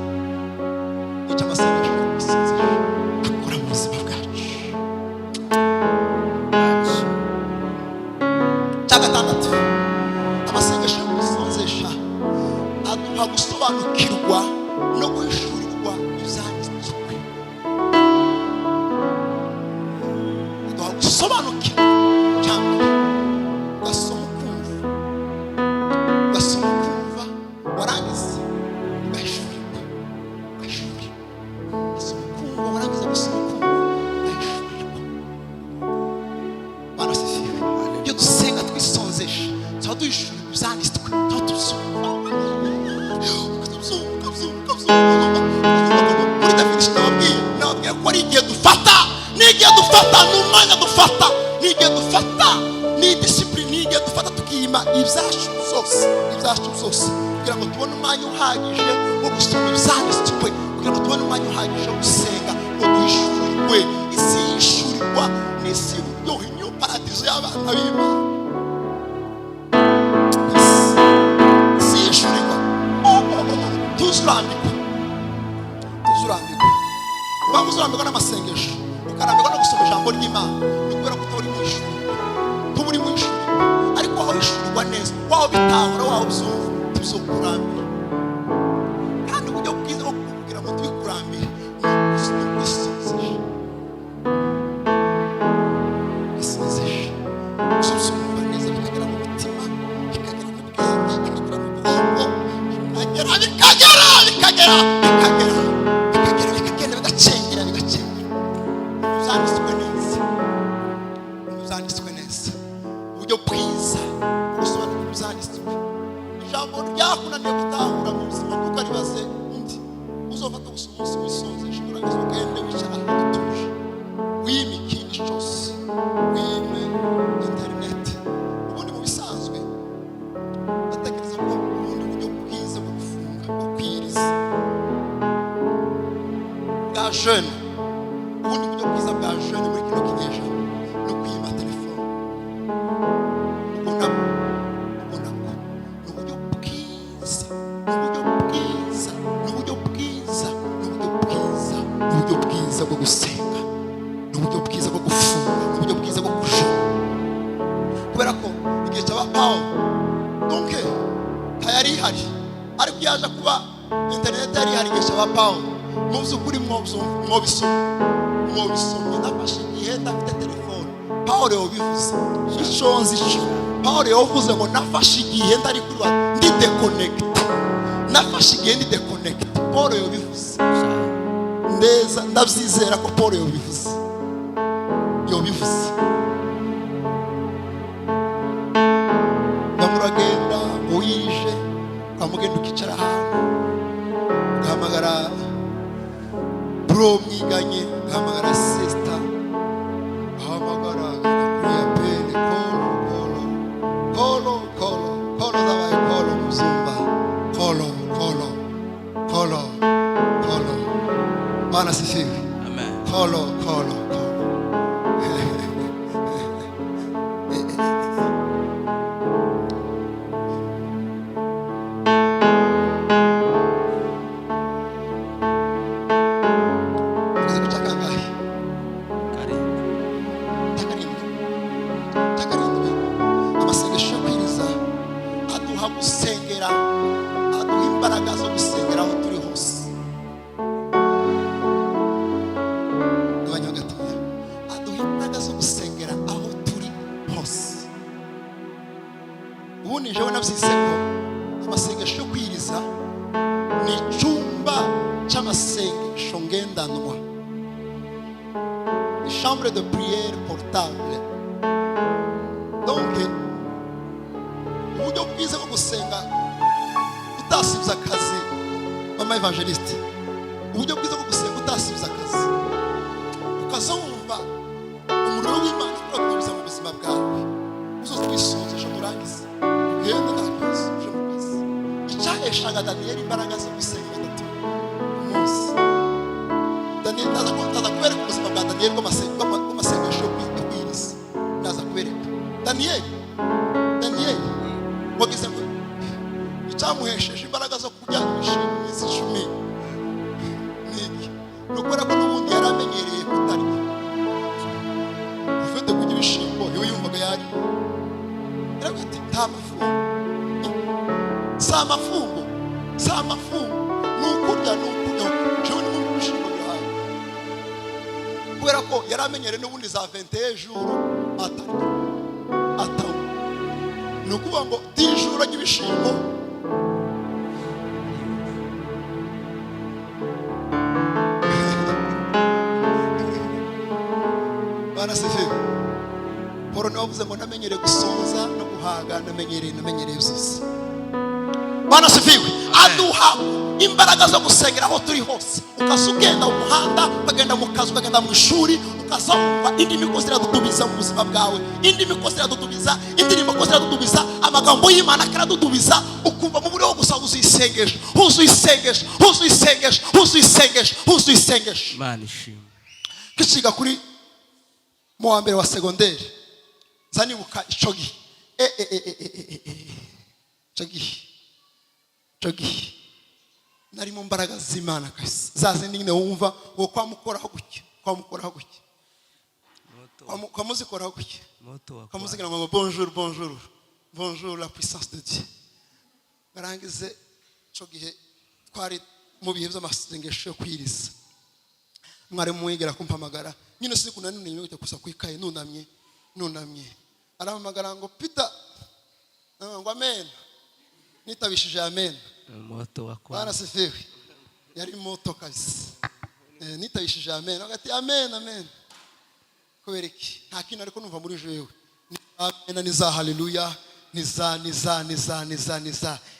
Icyo amasengesho y'ubusenzesha akora mu buzima bwacu. Cya gatandatu, amasengesho y'ubusenzesha aduha gusobanukirwa no guhishurirwa ibyanditswe. Aduha gusobanukirwa cyangwa ugasoma ukumva warangiza ugahishurirwa ugasoma ukumva warangiza gusoma ukumva ugahishurirwa. Bana sifiwe. Iyo dusenga twisonzesha tuba duhishurirwa ibyanditswe tuba tuzumva muri definition nababwiye ko ari igihe dufata n'umwanya dufata ni discipline n'igihe dufata tukiyima ibyacu byose kugira ngo tubone umwanya uhagije wo gusoma ibyanditswe, kugira ngo tubone umwanya uhagije wo gusenga ngo duhishurirwe. Isi yishurirwa ni isi y'uburyohe, niyo paradizo y'abana b'Imana. Isi yishurirwa tuzurambirwa waba uzurambirwa n'amasengesho ukarambirwa no gusoma ijambo ry'Imana ni kubera ko utaba uri mu ishuri, tuba uri mu ishuri ariko waho ishurirwa neza, waho bitahura, waho uzumva tuzokurambira. Kandi uburyo bwiza bwo kugira ngo tubikurambire ni wisonzesha. Uzumva neza bikagera mu mutima, bikagera mu bwenge, bikagera mu bwonko, bikagera bigacengera byanditswe neza. Uburyo bwiza gusobanura ibyanditswe. Ijambo ryakunaniye gutahura mu buzima tukaribaze undi uzofata gusa umunsi wisonzesha urangiza ugende wicara utuje wime ikintu cyose, wime internet. Ubundi mu bisanzwe ndatekereza ko ubundi buryo bwiza bwo gufunga bwo kwiriza bwa jeune, ubundi buryo bwiza bwa jeune muri kino kinyejana no kwima telefone. Ubona ko ni uburyo bwiza bwo gusenga, ni uburyo bwiza bwo gufunga, ni uburyo bwiza bwo kuja. Kubera ko igihe cy'aba Paulo donc ntayari ihari, ariko yaje kuba internet yari ihari igihe cy'aba Paulo. Mu by'ukuri mwobisomye nafashe igihe ndafite telefone. Paulo yabivuze wisonzesha. Paulo yavuze ngo nafashe igihe ndari kuri ndi deconnect, nafashe igihe ndi deconnect. Paulo yabivuze ndeza, ndabyizera ko Paulo yabivuze. Ndamuragenda uyije amugenda ukicara ahantu ugahamagara bro mwiganye, ugahamagara sister, ugahamagara kuya pele kolo zabaye kolo muzumba kolo Bana sifiwe. Amen. Kolo aduha gusengera, aduha imbaraga zo gusengera aho turi hose. Abanyagatuye aduha imbaraga zo gusengera aho turi hose. Ubundi jewe navyize ko amasengesho yo kwiriza ni icyumba cy'amasengesho ngendanwa, ni chambre de prière portable. Donc uburyo bwiza bwo gusenga utasibye akazi, mama evangeliste, uburyo bwiza bwo gusenga utasibye akazi, ukazumva umuriro w'Imana urakunyuza mu buzima bwawe, uzoze wisonzesha murangize ugenda ntakibazo uje mu kazi. Icyaheshaga Daniyeli imbaraga zo gusenga gatatu umunsi. Daniyeli ndaza kubereka ubuzima bwa Daniyeli bw'amasengesho yo kwiriza. Ndaza kubereka Daniyeli wagize ngo icyamuhesheje imbaraga zo kurya ibishimbo iminsi 10 niki nukora ko n'ubundi yari amenyereye kutarya. Ufite kurya ibishimbo yo yumvaga yari ati nta mafungo, si amafungo nukurya jewe ni mu bishimbo byawe, kubera ko yari amenyereye n'ubundi za 21 jours atawe. Ni ukuvuga ngo 10 jours y'ibishimbo bana sefe. Paulo niwe wavuze ngo namenyereye gusonza no guhaga, namenyereye byose. Bana sefiwe aduha imbaraga zo gusengera aho turi hose. Ukaza ugenda mu muhanda, ukagenda mu kazi, ukagenda mu ishuri, ukazumva indi mikozi iradudubiza mu buzima bwawe, indi mikozi iradudubiza, indirimbo kozi iradudubiza, amagambo y'Imana akaradudubiza, ukumva mu buryo gusa uzisengesha, uzisengesha. Imana ishimwe. Kiciga kuri mu wa mbere wa secondaire zanibuka ico gihe Chogi nari mu mbaraga z'Imana kasi zazindi nyine wumva wo kwamukoraho gutya kwamuzikoraho gutya kwamuzigira ngo bonjour la puissance de Dieu. Barangize ico gihe twari mu bihe by'amasengesho yo kwiriza. Mwari muwigera kumpamagara nyine siku na none nyine kusa kwikaye nunamye arampamagara ngo Peter ngo amen. Nitabishije amen. Moto wako. Bana sifiwe. Yari moto kazi. Nitabishije amen. Agati amen. Kubereki. Nta kintu ariko numva muri jewe. Ni amen ni za haleluya, ni za.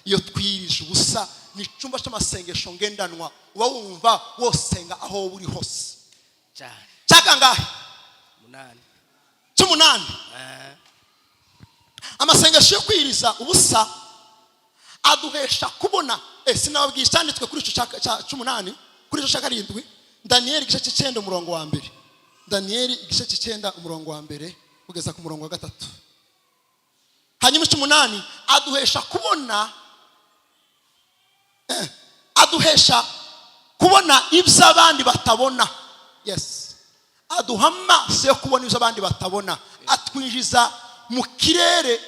Iyo twirije ubusa ni cyumba cy'amasengesho ngendanwa. Uba wumva wosenga aho uri hose. Cyaka ngahe? 8. Amasengesho yo kwiriza ubusa aduhesha kubona sinababwiye cyanditswe kuri ico cya 8 kuri ico cya 7 Daniyeli igice cy'ikenda umurongo wa mbere. Daniyeli igice cy'ikenda umurongo wa mbere kugeza ku murongo wa 3. Hanyuma 8 aduhesha kubona ibyo abandi batabona. Yes, aduha amaso yo kubona ibyo abandi batabona, atwinjiza mu kirere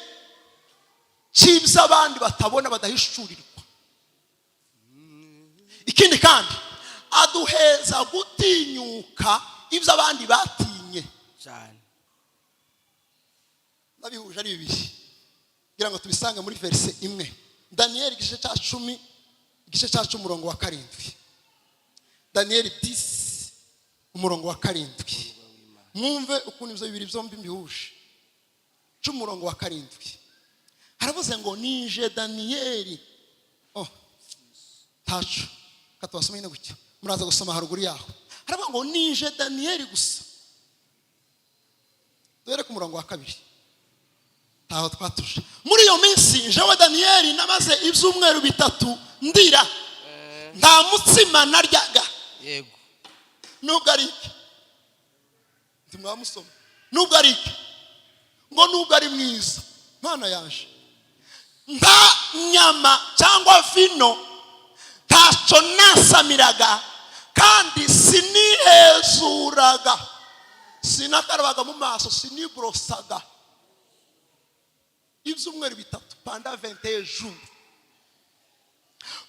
cy'ibyo abandi batabona badahishurirwa. Ikindi kandi aduheza gutinyuka ibyo abandi batinye cyane. Nabihuje ari bibiri kugira ngo tubisange muri verse 1. Daniyeli igice cya 10 igice cya 10 umurongo wa 7. Daniyeli 10 umurongo wa 7. Mwumve ukuntu ibyo bibiri byombi mbihuje. 10 umurongo wa 7. Haravuze ngo nije Daniyeli. Tacho katwasoma ine gutya. Muraza gusoma haruguru yaho. Haravuga ngo nije Daniyeli gusa. Dore ku murongo wa 2. Taho twatuje. Muri iyo minsi jewe Daniyeli namaze ibyumweru 3 ndira. Nta mutsima naryaga. Yego. Nubwo ari iki? Ndimwamusoma. Nubwo ari iki? Ngo nubwo ari mwiza. Mana yaje. Nta nyama cyangwa vino ntacyo nasamiraga kandi sinihezuraga, sinakarabaga mu maso, sinibrosaga. ibyumweru bitatu panda 21 jours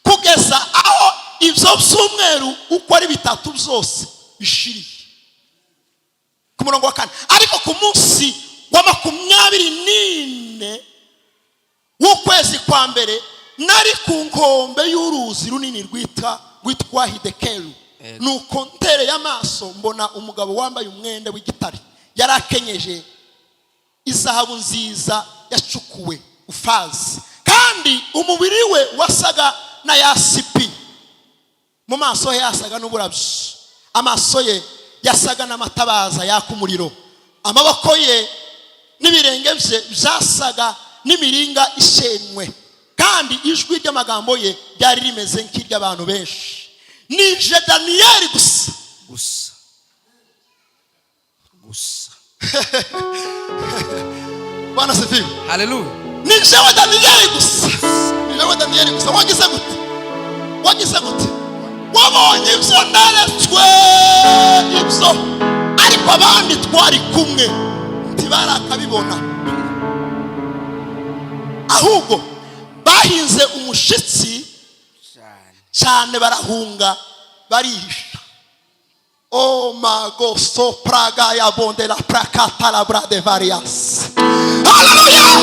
kugeza aho ibyo byumweru uko ari bitatu byose bishiriye ku murongo wa 4. ariko ku munsi wa 24 w'ukwezi kwa mbere nari ku nkombe y'uruzi runini rwitwa Hidekeru. Nuko ntereye amaso mbona umugabo wambaye umwenda w'igitare yari akenyeje izahabu nziza yacukuwe ufazi, kandi umubiri we wasaga na yasipi, mu maso he yasaga n'uburabyo, amaso ye yasaga n'amatabaza yaka umuriro, amaboko ye n'ibirenge bye byasaga n'imiringa ishenwe, kandi ijwi ry'amagambo ye ryari rimeze nk'iry'abantu benshi. Nije Daniyeli gusa Bwana sifiwe. Hallelujah. Nije wa Daniyeli gusa. Wagize gute? Wabonye ibyo naretswe ibyo, ariko abandi twari kumwe ntibarakabibona, ahubwo bahinze umushitsi cyane barahunga barihisha. Oh mago so praga ya bonde la prakata la brade varias. Hallelujah.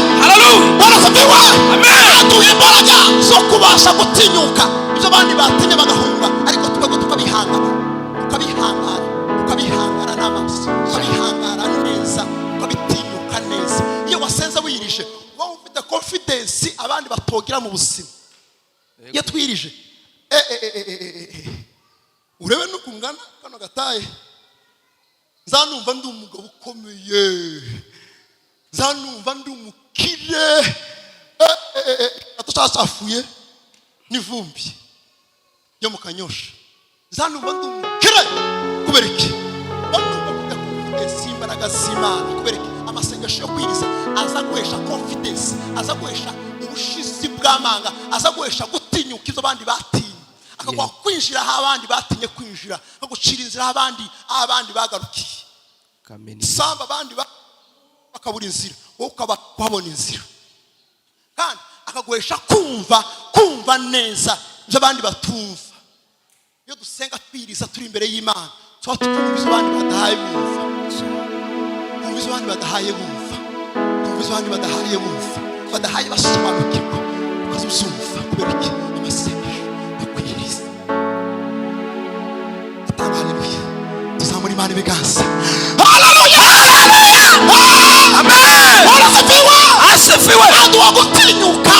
Barasabwa. Amen. Tuyimbaraga zo kubasha gutinyuka ibyo abandi batinye bagahunga, ariko twego tukabihangara n'amaso, tukabihangara neza, tukabitinyuka neza. Iyo wasenze wirije wowe ufite confidence abandi batogira mu buzima. Iyo twirije urebe n'ukungana kano gataye, zanumva ndi umugabo ukomeye, zanumva ndi umukire, atutasafuye n'ivumbi yo mu Kanyosha, zanumva ndi umukire. Kubera iki? Banumva confidence imbaraga z'Imana. Kubera iki? Amasengesho yo kwiriza aza guhesha confidence, aza guhesha ubushizi bw'amanga, aza guhesha gutinyuka ibyo abandi batinye, akagwa kwinjira aho abandi batinye kwinjira, akagucira inzira abandi bagarukiye. Samba abandi bakabura inzira, wowe ukabona inzira, kandi akaguhesha kumva neza ibyo abandi batumva. Iyo dusenga twiriza turi imbere y'Imana, tuba twumva abandi badahaye bumva, twumva abandi badahaye bumva, twumva abandi badahaye bumva, badahaye basobanukirwa, ukazumva. Kubera iki? Amasengesho akwiriza. Haleluya. Tuzamura Imana ibiganza. Haleluya. Amen. Asifiwe. Aduha gutinyuka.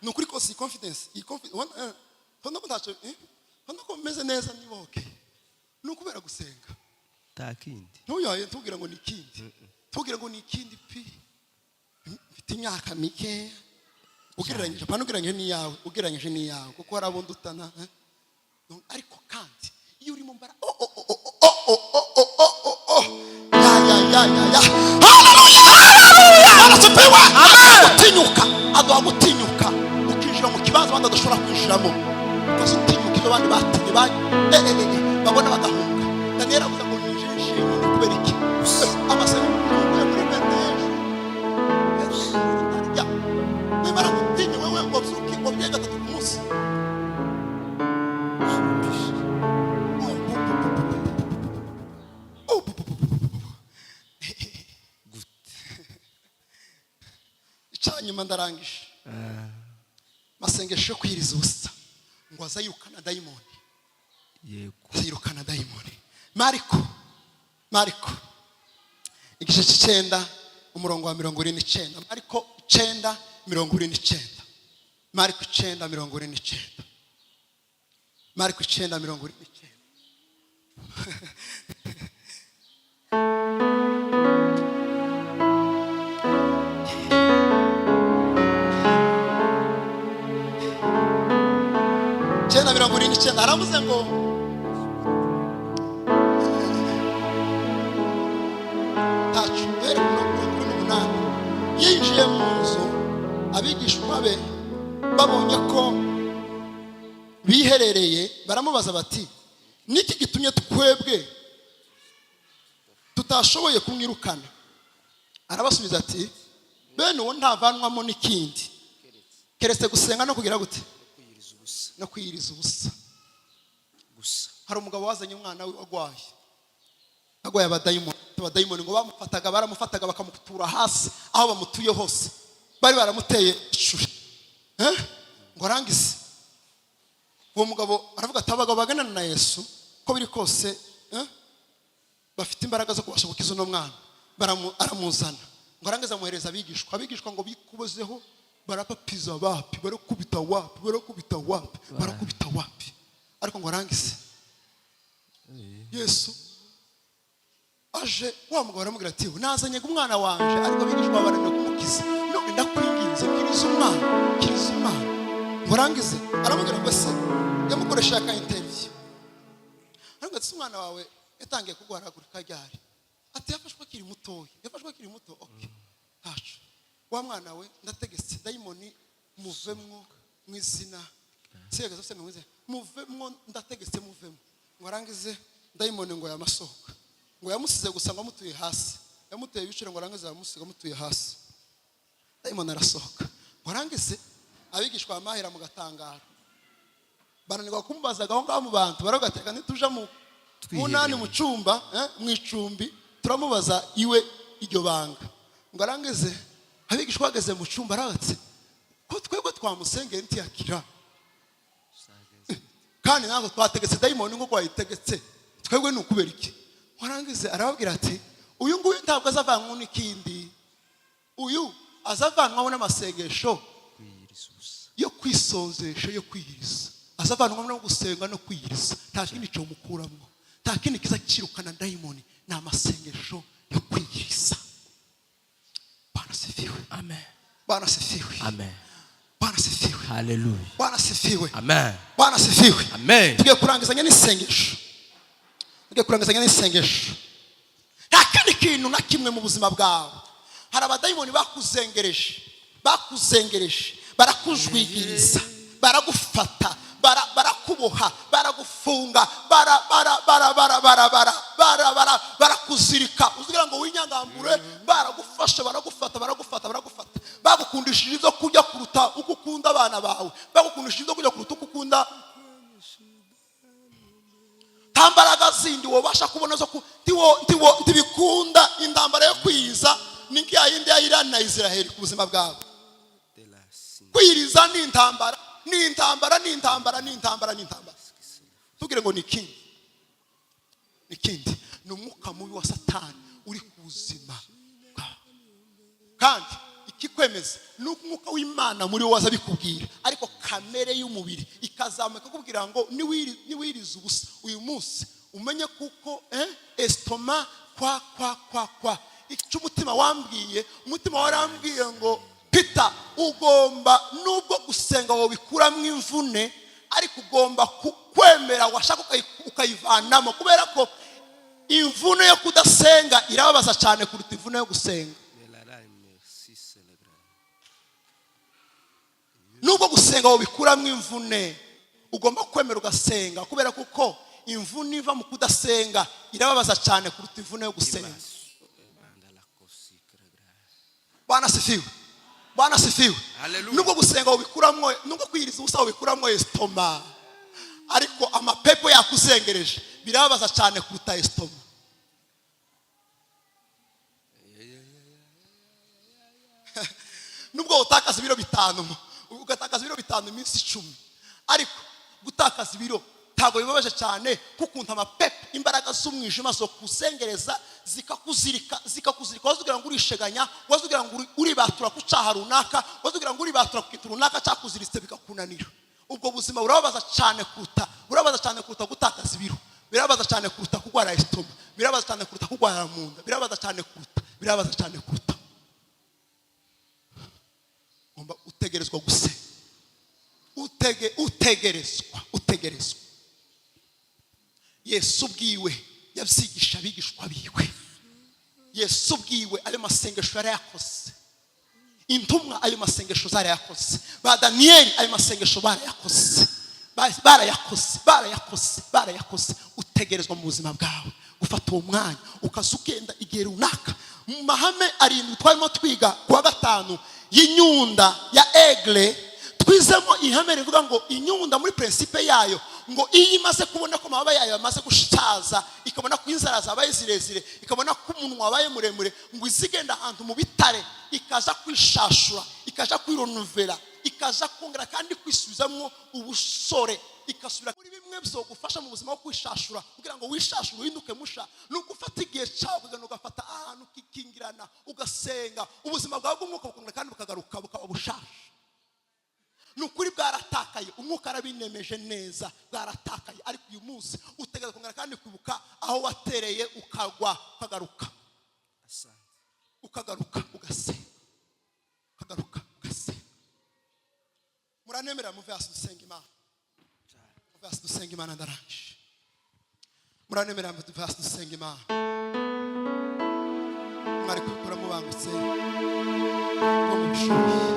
Nukuri ko si confidence, ko meze neza niba okay. Nukubera gusenga. Takindi. Ntuyaye tugira ngo nikindi. Tugira ngo nikindi pi. Mfite imyaka mike. Ugereranyije niyawe kuko harabondutana. Ariko kandi iyo uri mu mbara Hallelujah. Gutinyuka ukinjira mu kibanza abandi badashobora kwinjiramo, ukazutinyuka ibyo abandi batinye babona bagahunga. Daniyeli avuga ngo ninjije kubera iki? Amasengesho yo muri benediction nimara gutinya wewe ngo byuke ngo bye gatatu ku munsi. Icyanyuma ndarangije. Masengesho kwiriza ubusa ngo azayirukana dayimoni. Yego. Azayirukana dayimoni. Mariko igice cy'Icyenda umurongo wa 29. Mariko 9:29. Mariko 9:29. Mariko 9:29. Aravuze ngo tacu bere n'umunani yinjiye mu nzu, abigishwa be babonye ko biherereye baramubaza bati niki gitumye twebwe tutashoboye kumwirukana? Arabasubiza ati bene uwo ntavanwamo n'ikindi keretse gusenga no kugira gute? No kwiyiriza ubusa gusa. Hari umugabo wazanye umwana we agwaye abadayimoni ngo baramufataga bakamutura hasi aho bamutuye hose, bari baramuteye ishuri ngo arangize. Uwo mugabo aravuga ati abagabo baganana na Yesu ko biri kose bafite imbaraga zo kubasha gukiza uno mwana, aramuzana ngo arangize amuhereza abigishwa ngo bikubozeho, barapapiza wapi, barakubita wapi, ariko ngo arangize Yesu aje, wa mugabo aramubwira ati nazanye umwana wanje ariko abigishwa barananiwe kumukiza, none ndakwinginze kiriza umwana. Ngo arangize aramubwira ngo se yamukoresha ka interview, ariko ati umwana wawe yatangiye kugwaragurika ryari? Ati yafashwe akiri muto. Okay, hacu wa mwana we ndategetse dayimoni muvemwo mu izina sega zose mu izina muvemwo, ndategetse muvemwo. Ngo arangize dayimoni ngo yamasohoka, ngo yamusize gusa ngo amutuye hasi, yamuteye ibiciro ngo arangize yamusiga amutuye hasi, dayimoni arasohoka. Ngo arangize abigishwa amahera mu gatangaro, baranirwa kumubazaga aho ngaho mu bantu, baragateka nituja mu munani mu cyumba mu icumbi turamubaza iwe iryo banga. Ngo arangize abigishwa bageze mu cyumba aragatse ko twebwe twamusengeye ntiyakira, kandi ntabwo twategetse dayimoni ngo kwayitegetse, twebwe ni ukubera iki? Warangize arababwira ati uyu nguyu ntabwo azavanwa n'ikindi, uyu azavanwaho n'amasengesho yo kwisonzesha, yo kwiyiriza, azavanwaho no gusenga no kwiyiriza, nta kindi cyo mukuramo, nta kindi kiza kirukana dayimoni, ni amasengesho yo kwiyiriza. Bwana sifiwe. Amen. Bwana sifiwe. Amen. Bwana sifiwe. Hallelujah. Bwana sifiwe. Amen. Bwana sifiwe. Amen. Tugiye kurangizanya n'isengesho. Nta kindi kintu na kimwe mu buzima bwawe. Hari abadayimoni bakuzengereje, barakujwigiriza, baragufata, barakuboha, baragufunga, barakuzirika, uzigira ngo winyangambure, baragufasha, baragufata, bagukundishije ibyo kujya kuruta uko ukunda abana bawe, bagukundishije ibyo kujya kuruta uko ukunda tambaraga zindi wobasha kubona zo ntibikunda. Indambara yo kwiyiza ni ngiya yindi ya Irani na Israel ku buzima bwawe. Kwiriza ni intambara. Tugire ngo ni ikindi, ni umwuka mubi wa Satani uri ku buzima bwawe, kandi ikikwemeza ni umwuka w'Imana muri wowe azabikubwira, ariko kamere y'umubiri ikazamuka kubwira ngo niwiriza ubusa uyu munsi umenye kuko estoma kwa icyo umutima wambwiye. Umutima warambwiye ngo Peter, ugomba nubwo gusenga wowe bikuramo imvune, ariko ugomba kwemera washaka ukayivanamo, kubera ko imvune yo kudasenga irababaza cyane kuruta imvune yo gusenga. Nubwo gusenga wowe bikuramo imvune, ugomba kwemera ugasenga, kubera kuko imvune iva mu kudasenga irababaza cyane kuruta imvune yo gusenga. Bwana sifiwe. Bwana sifiwe. Nubwo gusenga ubikuramo, nubwo kwiriza ubusa ubikuramo estoma, ariko amapepo yakuzengereje birababaza cyane kuruta estoma. Nubwo utakaza ibiro 5, ugatakaza ibiro 5 iminsi 10, ariko gutakaza ibiro ntabwo bibabaje cyane kukunta amapepo, imbaraga z'umwijima zo kuzengereza zikakuzirika, wazugira ngo urisheganya, wazugira ngo uribatura ku cyaha runaka, wazugira ngo uribatura ku kintu runaka cyakuziritse bikakunanira. Ubwo buzima burababaza cyane kuruta gutakaza ibiro, birababaza cyane kuruta kurwara estoma, birababaza cyane kuruta kurwara mu nda, birababaza cyane kuruta. Ngomba utegerezwa gusenga, utegerezwa. Yesu ubwiwe yabyigisha abigishwa biwe. Yesu ubwiwe ayo masengesho yarayakoze. Intumwa ayo masengesho zarayakoze. Ba Daniyeli ayo masengesho barayakoze. barayakoze utegerezwa mu buzima bwawe ufata uwo mwanya ukaza ugenda igihe runaka mu mahame 7 twarimo twiga kuwa gatanu y'inyunda ya aigle twizemo ihame rivuga ngo inyunda muri principe yayo ngo iyo imaze kubona ko amababa yayo amaze gushaza ikabona ko inzara zabaye zirezire ikabona ko umunwa wabaye muremure ngo izigenda ahantu mu bitare ikaza kwishashura ikaja kwironuvera ikaza kongera kandi kwisubizamo ubusore ikasubira muri bimwe byo gufasha mu buzima bwo kwishashura kugira ngo wishashure uhinduke musha nuko ufata igihe cyawe kugana ugafata ahantu kikingirana ugasenga ubuzima bwawe bw'umwuka bukongera kandi bukagaruka bukaba bushasha. Nukuri bwaratakaye umwuka arabinemeje neza bwaratakaye ariko uyu munsi utegeka kongera kandi kwibuka aho watereye ukagwa ukagaruka ukagaruka ugasenga ukagaruka ugasenga. Muranemera mu verse dusenga Imana verse dusenga Imana ndarangije. Muranemera mu verse dusenga Imana mwari kwikura mubangutse ngo mubishoboye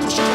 Thank you.